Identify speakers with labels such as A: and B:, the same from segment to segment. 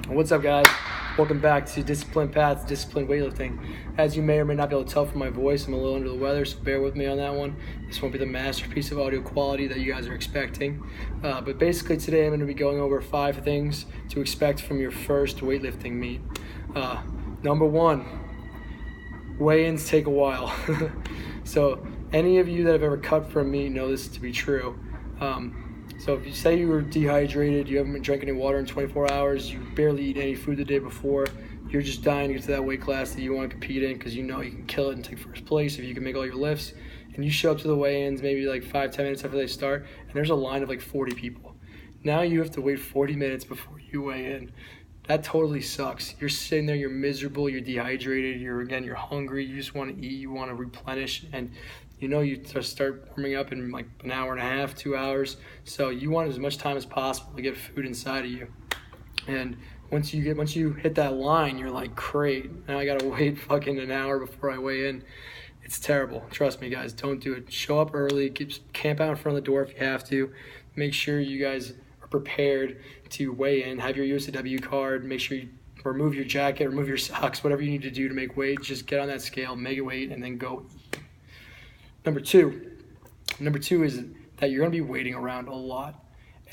A: What's up, guys? Welcome back to Disciplined Paths, Disciplined Weightlifting. As you may or may not be able to tell from my voice, I'm a little under the weather, so bear with me on that one. This won't be the masterpiece of audio quality that you guys are expecting. But basically today I'm going to be going over 5 things to expect from your first weightlifting meet. Number 1, weigh-ins take a while. So any of you that have ever cut for a meet know this to be true. So if you say you were dehydrated, you haven't been drinking any water in 24 hours, you barely eat any food the day before, you're just dying to get to that weight class that you want to compete in because you know you can kill it and take first place if you can make all your lifts, and you show up to the weigh-ins maybe like 5-10 minutes after they start, and there's a line of like 40 people. Now you have to wait 40 minutes before you weigh in. That totally sucks. You're sitting there, you're miserable, you're dehydrated, you're hungry, you just want to eat, you want to replenish, and you know you just start warming up in like an hour and a half, 2 hours. So you want as much time as possible to get food inside of you. And once you hit that line, you're like, great, now I gotta wait fucking an hour before I weigh in. It's terrible. Trust me, guys, don't do it. Show up early, camp out in front of the door if you have to. Make sure you guys are prepared to weigh in. Have your USAW card. Make sure you remove your jacket, remove your socks, whatever you need to do to make weight. Just get on that scale, make it weight, and then go eat. Number two is that you're going to be waiting around a lot.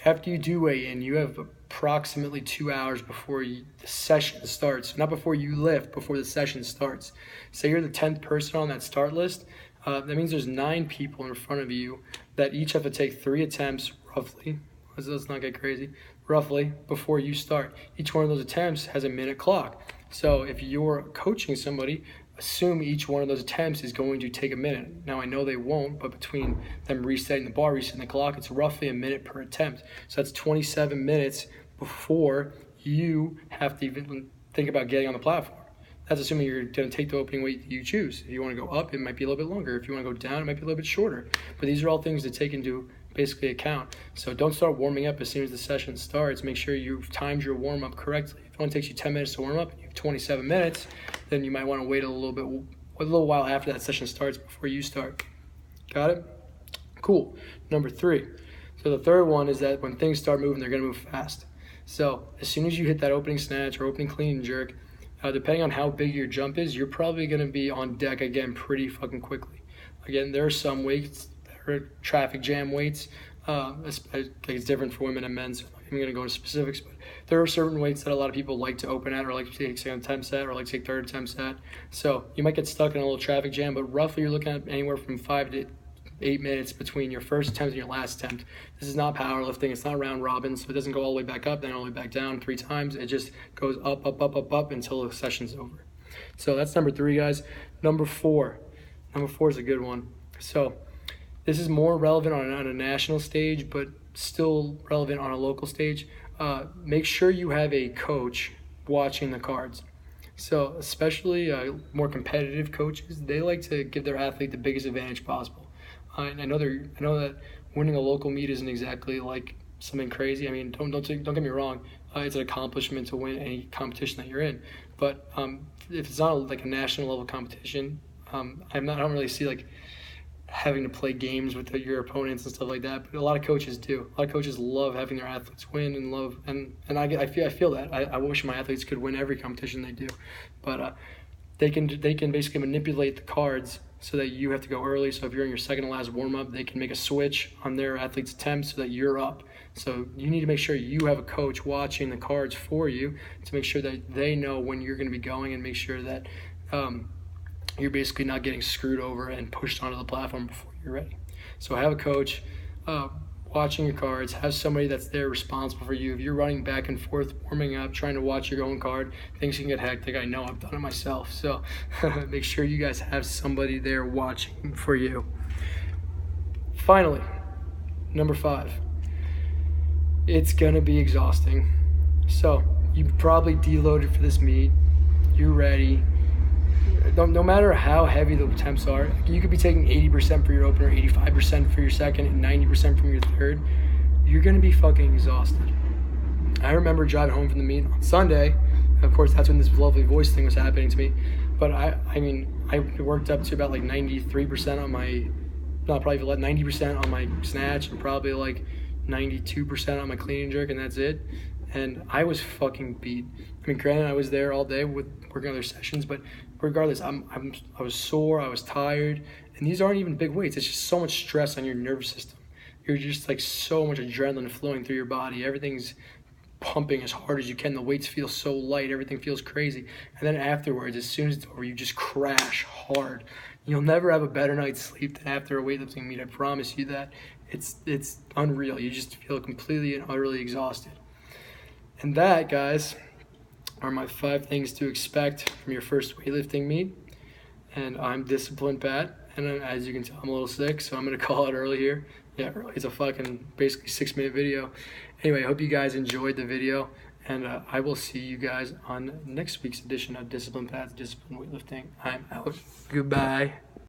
A: After you do weigh in, you have approximately 2 hours before the session starts. Not before you lift, before the session starts. Say you're the 10th person on that start list. That means there's 9 people in front of you that each have to take 3 attempts, roughly. Let's not get crazy. Roughly, before you start. Each one of those attempts has a minute clock. So if you're coaching somebody, assume each one of those attempts is going to take a minute. Now, I know they won't, but between them resetting the bar, resetting the clock, it's roughly a minute per attempt. So that's 27 minutes before you have to even think about getting on the platform. That's assuming you're going to take the opening weight you choose. If you want to go up, it might be a little bit longer. If you want to go down, it might be a little bit shorter. But these are all things to take into basically account. So don't start warming up as soon as the session starts. Make sure you've timed your warm-up correctly. If it only takes you 10 minutes to warm up and you have 27 minutes, then you might want to wait a little while after that session starts before you start. Got it? Cool. Number 3. So the third one is that when things start moving, they're going to move fast. So as soon as you hit that opening snatch or opening clean and jerk, depending on how big your jump is, you're probably going to be on deck again pretty fucking quickly. Again, there are some weights that are traffic jam weights. It's different for women and men, so I'm not even going to go into specifics, but there are certain weights that a lot of people like to open at or like to take second attempt at or like to take third attempt at. So you might get stuck in a little traffic jam, but roughly you're looking at anywhere from 5 to 8 minutes between your first attempt and your last attempt. This is not powerlifting. It's not round robin, so it doesn't go all the way back up, then all the way back down 3 times. It just goes up, up, up, up, up until the session's over. So that's number 3, guys. Number 4 is a good one. So this is more relevant on a national stage, but still relevant on a local stage. Make sure you have a coach watching the cards. So especially more competitive coaches, they like to give their athlete the biggest advantage possible. I know that winning a local meet isn't exactly like something crazy. I mean, don't get me wrong. It's an accomplishment to win any competition that you're in. But if it's not like a national level competition, I don't really see like having to play games with your opponents and stuff like that, but a lot of coaches do. A lot of coaches love having their athletes win and I feel that. I wish my athletes could win every competition they do, but they can basically manipulate the cards so that you have to go early. So if you're in your second to last warm up, they can make a switch on their athlete's attempt so that you're up. So you need to make sure you have a coach watching the cards for you to make sure that they know when you're going to be going and make sure that you're basically not getting screwed over and pushed onto the platform before you're ready. So have a coach watching your cards. Have somebody that's there responsible for you. If you're running back and forth, warming up, trying to watch your own card, things can get hectic. I know, I've done it myself. So make sure you guys have somebody there watching for you. Finally, number 5. It's going to be exhausting. So you probably deloaded for this meet. You're ready. No matter how heavy the attempts are, you could be taking 80% for your opener, 85% for your second, and 90% from your third. You're going to be fucking exhausted. I remember driving home from the meet on Sunday. Of course, that's when this lovely voice thing was happening to me. But I worked up to about like 93% on my, not probably 90% on my snatch and probably like 92% on my clean and jerk, and that's it. and I was fucking beat. I mean, granted, I was there all day with working other sessions, but regardless, I was sore, I was tired, and these aren't even big weights. It's just so much stress on your nervous system. You're just like so much adrenaline flowing through your body. Everything's pumping as hard as you can. The weights feel so light. Everything feels crazy. And then afterwards, as soon as it's over, you just crash hard. You'll never have a better night's sleep than after a weightlifting meet. I promise you that. It's unreal. You just feel completely and utterly exhausted. And that, guys, are my 5 things to expect from your first weightlifting meet. And I'm Disciplined Pat. And as you can tell, I'm a little sick, so I'm going to call it early here. Yeah, early. It's a fucking basically 6-minute video. Anyway, I hope you guys enjoyed the video. And I will see you guys on next week's edition of Disciplined Pat's Disciplined Weightlifting. I'm out. Goodbye.